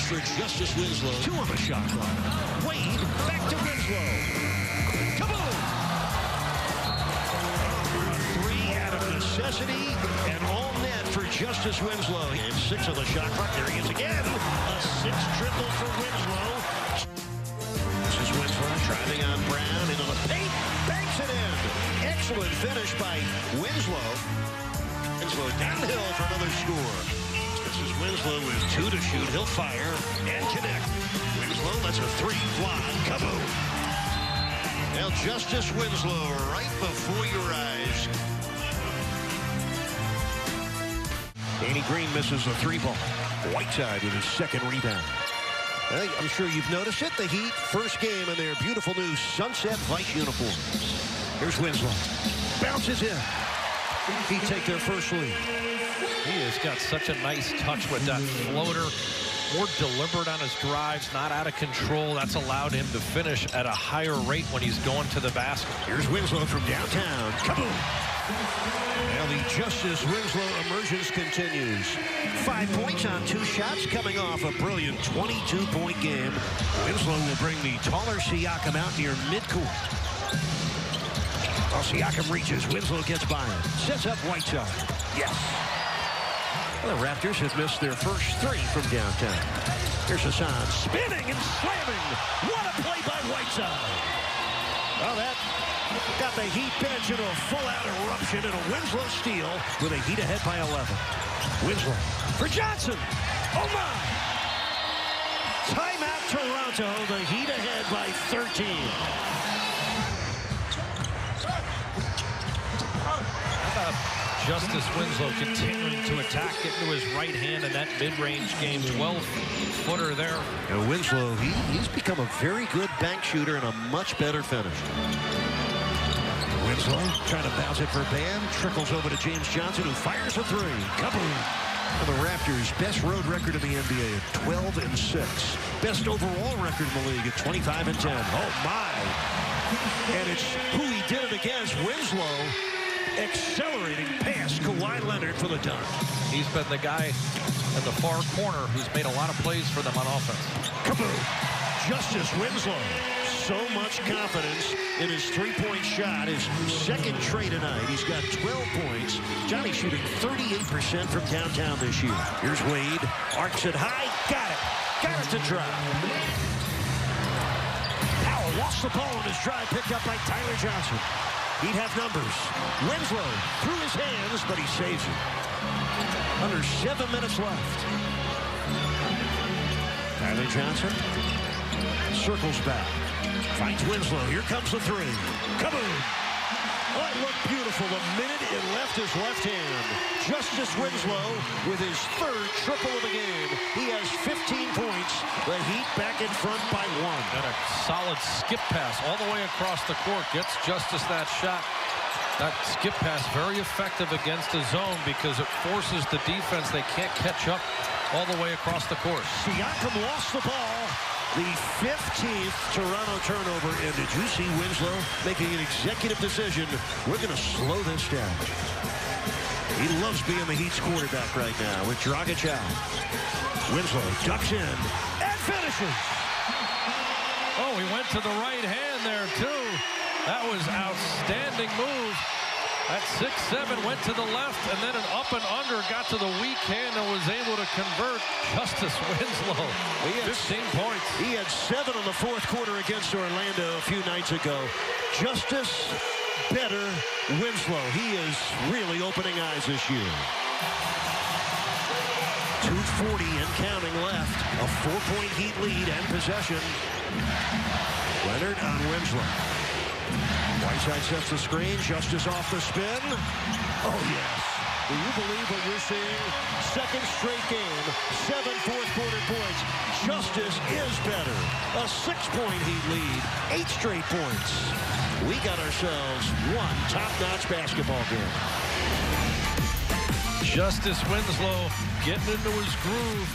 for Justise Winslow. 2 on the shot clock. Wade back to Winslow. Kaboom! 3 out of necessity and all net for Justise Winslow. And 6 on the shot clock. There he is again. A 6th triple for Winslow. This is Winslow driving on Brown into the paint. Banks it in. Excellent finish by Winslow. Winslow downhill for another score. This is Winslow with 2 to shoot. He'll fire and connect. Winslow lets a 3 fly. Kaboom! Now Justise Winslow right before your eyes. Danny Green misses a 3-ball. Whiteside with his 2nd rebound. I'm sure you've noticed it. The Heat, first game in their beautiful new sunset white uniforms. Here's Winslow. Bounces in. Heat take their first lead. He has got such a nice touch with that floater. More deliberate on his drives, not out of control. That's allowed him to finish at a higher rate when he's going to the basket. Here's Winslow from downtown. Kaboom! Now the Justise Winslow emergence continues. 5 points on 2 shots, coming off a brilliant 22-point game. Winslow will bring the taller Siakam out near midcourt. While Siakam reaches, Winslow gets by him. Sets up Whiteside. Yes! Well, the Raptors have missed their first 3 from downtown. Here's Hassan spinning and slamming. What a play by Whiteside! Well, that got the Heat bench into a full-out eruption, and a Winslow steal with a Heat ahead by 11. Winslow for Johnson. Oh, my! Timeout Toronto. The Heat ahead by 13. Justise Winslow continuing to attack, getting to his right hand in that mid-range game. 12-footer there. And Winslow, he's become a very good bank shooter and a much better finisher. Winslow trying to bounce it for Bam. Trickles over to James Johnson, who fires a 3. Kaboom! And the Raptors' best road record in the NBA at 12-6. Best overall record in the league at 25-10. Oh, my! And it's who he did it against, Winslow. Accelerating past Kawhi Leonard for the dunk. He's been the guy in the far corner who's made a lot of plays for them on offense. Kaboom! Justise Winslow. So much confidence in his 3-point shot. His 2nd tray tonight. He's got 12 points. Johnny shooting 38% from downtown this year. Here's Wade. Arcs it high. Got it. Got it to drop. Powell lost the ball on his drive. Picked up by Tyler Johnson. He'd have numbers. Winslow through his hands, but he saves it. Under 7 minutes left. Tyler Johnson circles back. Finds Winslow. Here comes the 3. Kaboom! Oh, it looked beautiful the minute it left his left hand. Justise Winslow with his 3rd triple of the game. He has 15 points. The Heat back in front by 1. And a solid skip pass all the way across the court. Gets Justise that shot. That skip pass very effective against the zone because it forces the defense. They can't catch up all the way across the court. Siakam lost the ball. The 15th Toronto turnover, and did you see Winslow making an executive decision? We're going to slow this down. He loves being the Heat's quarterback right now with Dragic out. Winslow ducks in and finishes. Oh, he went to the right hand there, too. That was outstanding move. That 6-7 went to the left, and then an up and under got to the weak hand and was able to convert. Justise Winslow, 15 points. He had 7 in the 4th quarter against Orlando a few nights ago. Justise better Winslow. He is really opening eyes this year. 2:40 and counting left. A 4-point Heat lead and possession. Leonard on Winslow. Whiteside sets the screen. Justise off the spin. Oh, yes. Do you believe what you're seeing? 2nd straight game. 7 fourth-quarter points. Justise is better. A 6-point Heat lead. 8 straight points. We got ourselves one top-notch basketball game. Justise Winslow getting into his groove,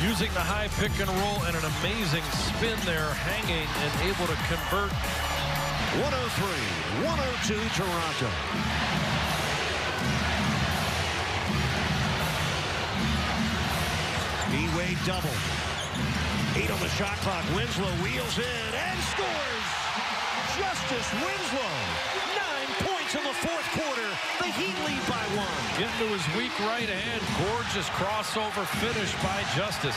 using the high pick and roll and an amazing spin there, hanging and able to convert. 103-102 Toronto. D-Wade double. 8 on the shot clock. Winslow wheels in and scores. Justise Winslow. 9 points in the fourth quarter. The Heat lead by 1. Getting to his weak right hand. Gorgeous crossover finish by Justise.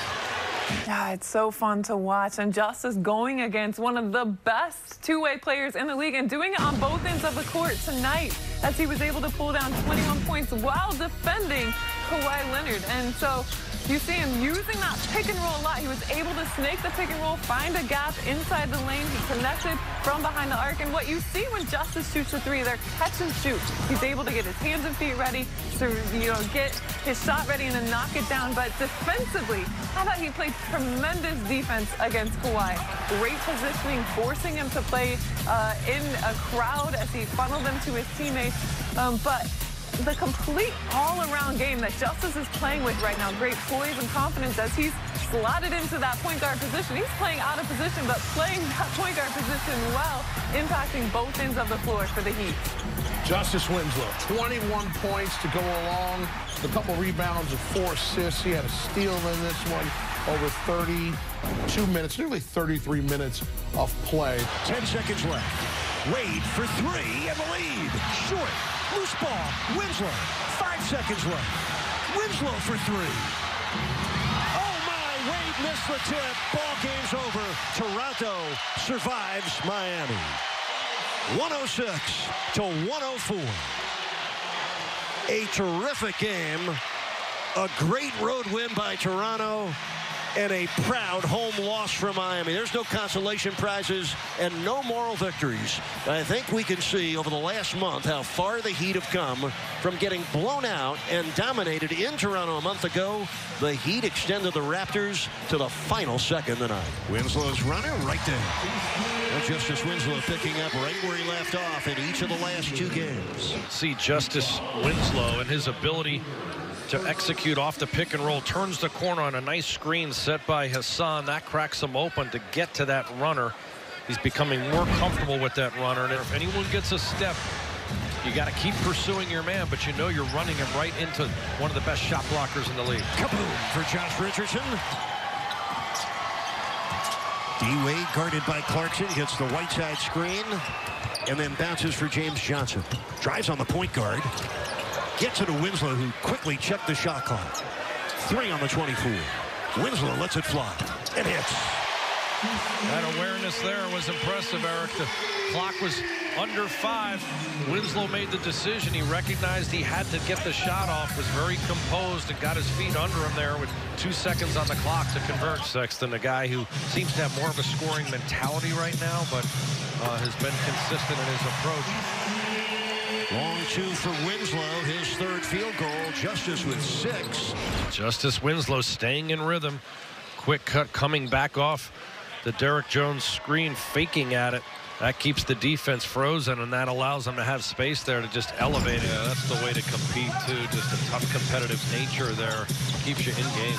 Yeah, it's so fun to watch, and Justise going against one of the best two-way players in the league and doing it on both ends of the court tonight, as he was able to pull down 21 points while defending Kawhi Leonard. And so you see him using that pick and roll a lot. He was able to snake the pick and roll, find a gap inside the lane. He connected from behind the arc. And what you see when Justise shoots a three, they're catch and shoot. He's able to get his hands and feet ready to, get his shot ready and then knock it down. But defensively, I thought he played tremendous defense against Kawhi. Great positioning, forcing him to play in a crowd as he funneled them to his teammates. But the complete all-around game that Justise is playing with right now, great poise and confidence as he's slotted into that point guard position. He's playing out of position, but playing that point guard position well, impacting both ends of the floor for the Heat. Justise Winslow, 21 points to go along, a couple rebounds and 4 assists. He had a steal in this one, over 32 minutes, nearly 33 minutes of play. 10 seconds left. Wade for 3 and the lead. Short. Loose ball. Winslow. 5 seconds left. Winslow for 3. Oh, my. Wade missed the tip. Ball game's over. Toronto survives Miami. 106 to 104. A terrific game. A great road win by Toronto. And a proud home loss for Miami. There's no consolation prizes and no moral victories. I think we can see over the last month how far the Heat have come from getting blown out and dominated in Toronto a month ago. The Heat extended the Raptors to the final second tonight. Winslow's runner right there. Well, Justise Winslow picking up right where he left off in each of the last 2 games. See Justise Winslow and his ability to execute off the pick and roll, turns the corner on a nice screen set by Hassan. That cracks him open to get to that runner. He's becoming more comfortable with that runner, and if anyone gets a step, you got to keep pursuing your man, but you know you're running him right into one of the best shot blockers in the league. Kaboom for Josh Richardson. D-Wade guarded by Clarkson, gets the right side screen, and then bounces for James Johnson. Drives on the point guard. Gets it to Winslow, who quickly checked the shot clock. 3 on the 24. Winslow lets it fly and hits. That awareness there was impressive, Eric. The clock was under 5. Winslow made the decision. He recognized he had to get the shot off, was very composed, and got his feet under him there with 2 seconds on the clock to convert. Sexton, a guy who seems to have more of a scoring mentality right now, but has been consistent in his approach. Long 2 for Winslow, his 3rd field goal. Justise with 6. Justise Winslow staying in rhythm. Quick cut coming back off the Derrick Jones screen, faking at it. That keeps the defense frozen, and that allows them to have space there to just elevate it. Yeah, that's the way to compete, too. Just a tough competitive nature there. Keeps you in game.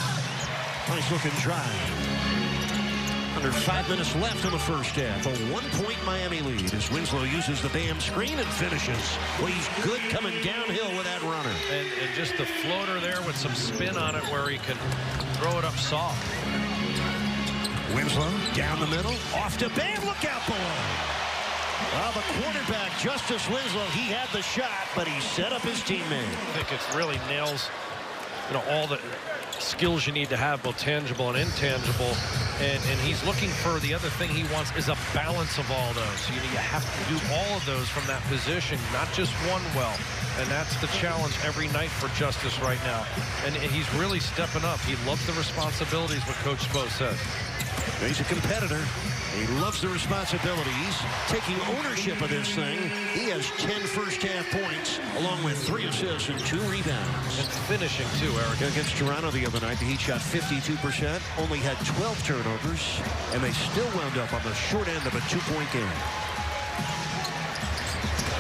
Nice looking drive. Under 5 minutes left in the first half. A 1-point Miami lead as Winslow uses the Bam screen and finishes. Well, he's good coming downhill with that runner. And just the floater there with some spin on it where he can throw it up soft. Winslow down the middle. Off to Bam. Look out below. Well, the quarterback, Justise Winslow, he had the shot, but he set up his teammate. I think it really nails, all the skills you need to have, both tangible and intangible, and he's looking for the other thing he wants is a balance of all those. You have to do all of those from that position, not just one well, and that's the challenge every night for Justise right now, and he's really stepping up. He loves the responsibilities, what Coach Spo said. He's a competitor. He loves the responsibility. He's taking ownership of this thing. He has 10 first-half points, along with 3 assists and 2 rebounds. And finishing, too, Eric. Against Toronto the other night, the Heat shot 52%, only had 12 turnovers, and they still wound up on the short end of a 2-point game.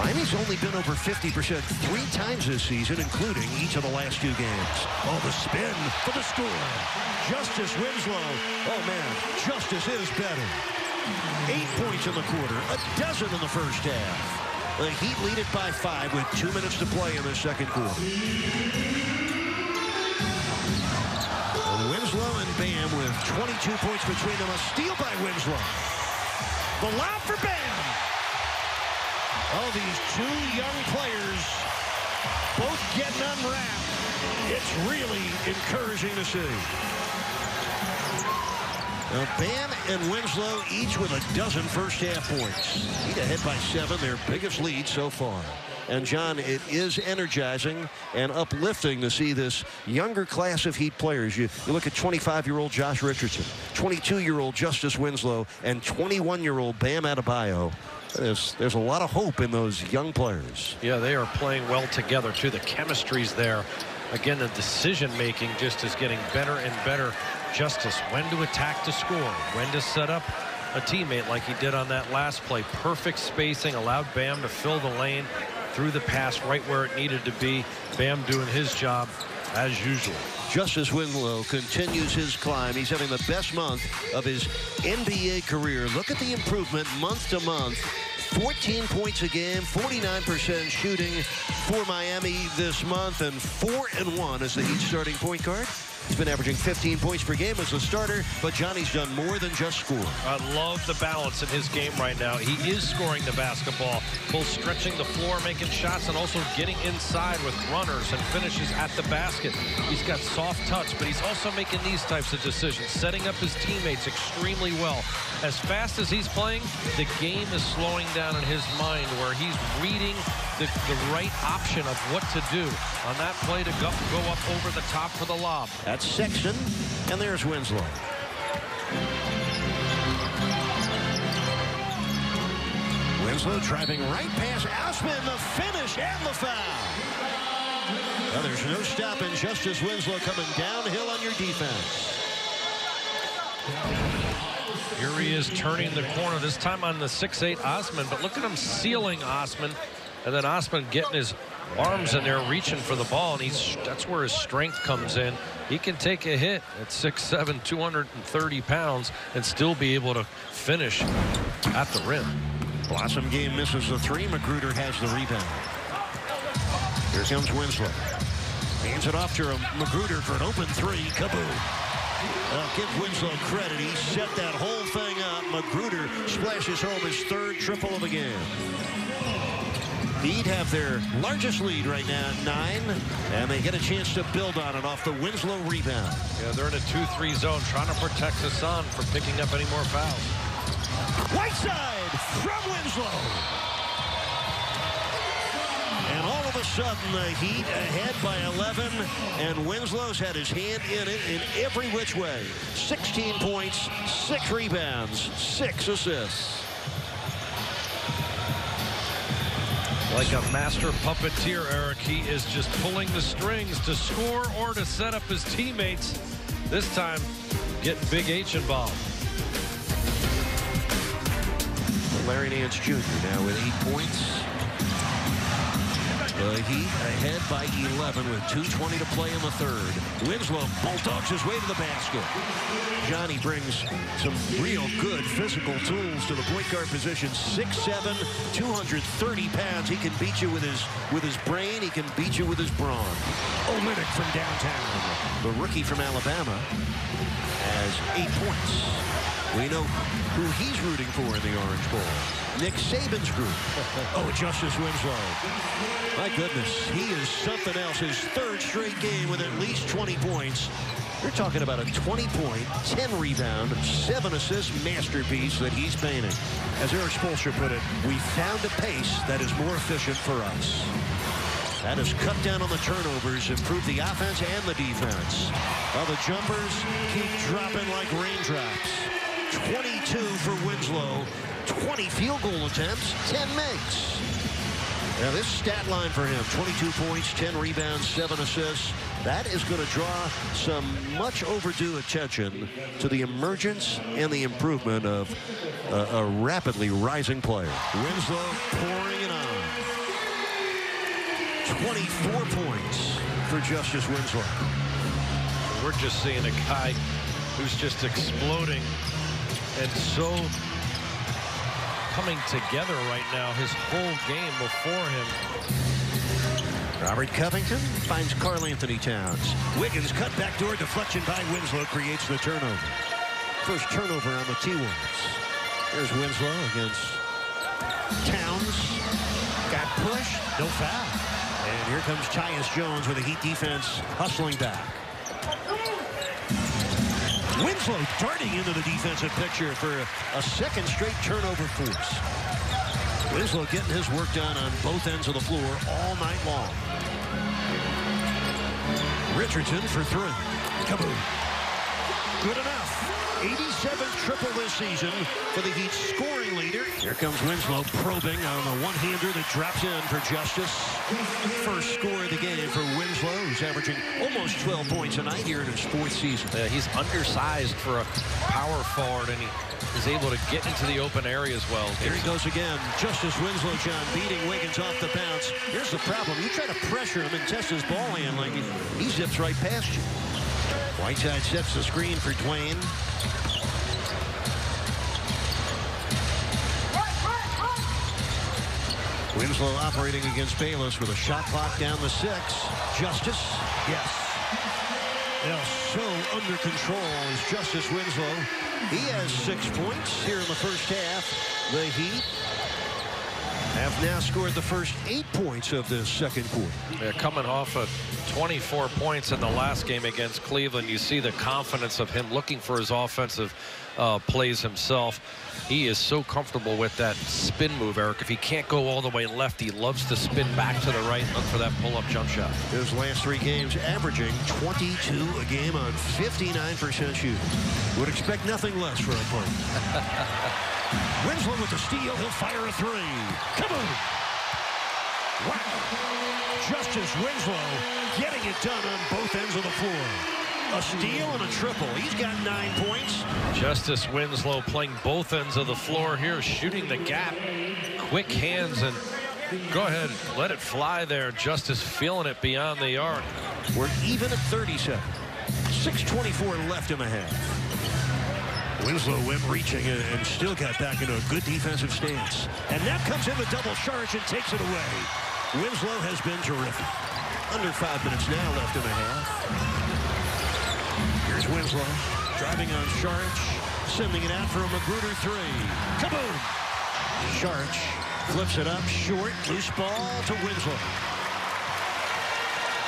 Miami's only been over 50% 3 times this season, including each of the last 2 games. Oh, the spin for the score. Justise Winslow. Oh, man, Justise is better. 8 points in the quarter, a dozen in the first half. The Heat lead it by 5 with 2 minutes to play in the second quarter. Winslow and Bam Bam with 22 points between them. A steal by Winslow. The lob for Bam. Oh, these two young players both getting unwrapped. It's really encouraging to see. Now, Bam and Winslow each with a dozen first-half points. Heat ahead by 7, their biggest lead so far. And, John, it is energizing and uplifting to see this younger class of Heat players. You look at 25-year-old Josh Richardson, 22-year-old Justise Winslow, and 21-year-old Bam Adebayo. There's a lot of hope in those young players. Yeah, they are playing well together, too. The chemistry's there. Again, the decision-making just is getting better and better. Justise, when to attack to score, when to set up a teammate like he did on that last play. Perfect spacing, allowed Bam to fill the lane, threw the pass right where it needed to be. Bam doing his job as usual. Justise Winslow continues his climb. He's having the best month of his NBA career. Look at the improvement month to month. 14 points a game, 49% shooting for Miami this month, and 4-1 as the Heat starting point guard. He's been averaging 15 points per game as a starter, but Johnny's done more than just score. I love the balance in his game right now. He is scoring the basketball, both stretching the floor, making shots, and also getting inside with runners and finishes at the basket. He's got soft touch, but he's also making these types of decisions, setting up his teammates extremely well. As fast as he's playing, the game is slowing down in his mind, where he's reading the right option of what to do on that play to go up over the top for the lob. That's Sexton, and there's Winslow. Winslow driving right past Osman, the finish and the foul. Well, there's no stopping Justise Winslow coming downhill on your defense. Here he is turning the corner, this time on the 6'8" Osman, but look at him sealing Osman, and then Osman getting his arms in there reaching for the ball, and that's where his strength comes in. He can take a hit at 6'7", 230 pounds, and still be able to finish at the rim. Blossom game misses the 3. Magruder has the rebound. Here comes Winslow. Hands it off to Magruder for an open 3. Kaboom. Give Winslow credit. He set that whole thing up. Magruder splashes home his 3rd triple of the game. The Heat have their largest lead right now at 9, and they get a chance to build on it off the Winslow rebound. Yeah, they're in a 2-3 zone, trying to protect Hassan from picking up any more fouls. Whiteside from Winslow. And all of a sudden, the Heat ahead by 11, and Winslow's had his hand in it in every which way. 16 points, 6 rebounds, 6 assists. Like a master puppeteer, Eric, he is just pulling the strings to score or to set up his teammates. This time, getting Big H involved. Larry Nance Jr. now with 8 points. The Heat ahead by 11 with 2:20 to play in the 3rd. Winslow bulldogs his way to the basket. Johnny brings some real good physical tools to the point guard position. 6'7", 230 pounds. He can beat you with his brain. He can beat you with his brawn. Olynyk from downtown. The rookie from Alabama has 8 points. We know who he's rooting for in the Orange Bowl. Nick Saban's group. Oh, Justise Winslow. My goodness, he is something else. His 3rd straight game with at least 20 points. You're talking about a 20-point, 10-rebound, 7-assist masterpiece that he's painting. As Eric Spoelstra put it, we found a pace that is more efficient for us. That has cut down on the turnovers, improved the offense and the defense. Well, the jumpers keep dropping like raindrops. 22 for Winslow, 20 field goal attempts, 10 makes. Now this stat line for him, 22 points, 10 rebounds, 7 assists. That is going to draw some much overdue attention to the emergence and the improvement of a rapidly rising player. Winslow pouring it on. 24 points for Justise Winslow. We're just seeing a guy who's just exploding and so coming together right now. His whole game before him Robert Covington finds Karl Anthony Towns. Wiggins cut backdoor deflection by Winslow creates the turnover. First turnover on the T-Wolves. There's Winslow against Towns. Got pushed. No foul. And here comes Tyus Jones with a Heat defense hustling back. Winslow darting into the defensive picture for a second straight turnover force. Winslow getting his work done on both ends of the floor all night long. Richardson for three. Kaboom. Good enough. 87th triple this season for the Heat's scoring leader. Here comes Winslow probing on the one-hander that drops in for Justice. First score of the game for Winslow, who's averaging almost 12 points a night here in his fourth season. He's undersized for a power forward, and he is able to get into the open area as well. Here he goes again. Justice Winslow, John, beating Wiggins off the bounce. Here's the problem. You try to pressure him and test his ball handling, he zips right past you. Whiteside sets the screen for Dwayne. Winslow operating against Bayless with a shot clock down to 6. Justice, yes. Now so under control is Justise Winslow. He has 6 points here in the first half. The Heat have now scored the first 8 points of the second quarter. They're coming off of 24 points in the last game against Cleveland. You see the confidence of him looking for his offensive plays himself. He is so comfortable with that spin move, Eric. If he can't go all the way left, he loves to spin back to the right and look for that pull-up jump shot. His last 3 games averaging 22 a game on 59% shooting. Would expect nothing less for a point. Winslow with the steal. He'll fire a 3. Come on. Wow. Justise Winslow getting it done on both ends of the floor. A steal and a triple. He's got 9 points. Justise Winslow playing both ends of the floor here, shooting the gap. Quick hands, and go ahead, let it fly there. Justise feeling it beyond the arc. We're even at 37. 6:24 left in the half. Winslow went reaching and still got back into a good defensive stance. And that comes in the double charge and takes it away. Winslow has been terrific. Under 5 minutes now left in the half. Here's Winslow driving on Sharch, sending it out for a Magruder 3. Kaboom! Sharch flips it up short, loose ball to Winslow.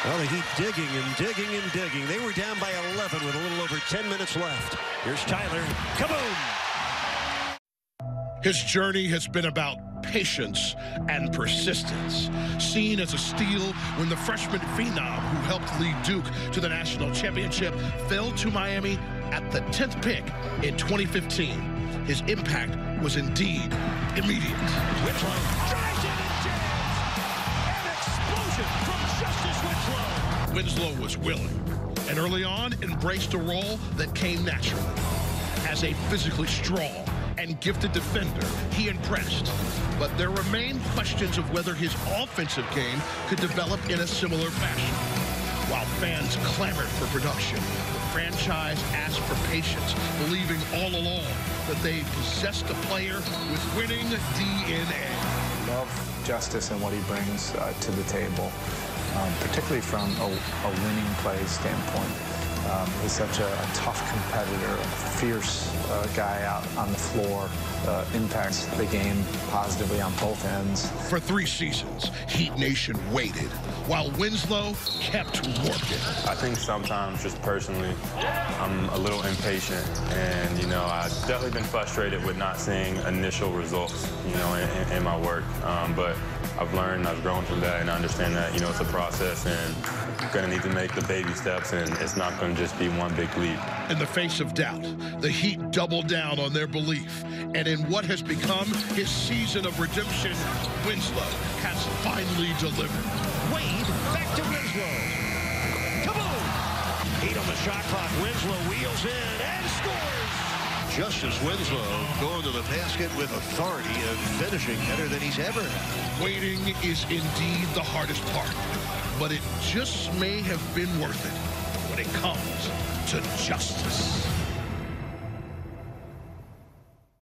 Well, the Heat digging and digging and digging. They were down by 11 with a little over 10 minutes left. Here's Tyler. Kaboom! His journey has been about patience and persistence. Seen as a steal when the freshman phenom who helped lead Duke to the national championship fell to Miami at the 10th pick in 2015. His impact was indeed immediate. Winslow drives in and jams. An explosion from Justise Winslow. Winslow was willing and early on embraced a role that came naturally. As a physically strong and gifted defender, he impressed. But there remain questions of whether his offensive game could develop in a similar fashion. While fans clamored for production, the franchise asked for patience, believing all along that they possessed a player with winning DNA. Love Justise and what he brings to the table, particularly from a winning play standpoint. He's such a tough competitor, a fierce guy out on the floor, impacts the game positively on both ends. For 3 seasons, Heat Nation waited, while Winslow kept working. I think sometimes, just personally, I'm a little impatient, and, you know, I've definitely been frustrated with not seeing initial results, you know, in my work. But I've learned, I've grown from that, and I understand that, you know, it's a process, and I'm going to need to make the baby steps, and it's not going to just be one big leap. In the face of doubt, the Heat doubled down on their belief, and in what has become his season of redemption, Winslow has finally delivered. Wade back to Winslow. Kaboom! 8 on the shot clock. Winslow wheels in and scores. Justise Winslow going to the basket with authority and finishing better than he's ever had. Waiting is indeed the hardest part, but it just may have been worth it when it comes to justice.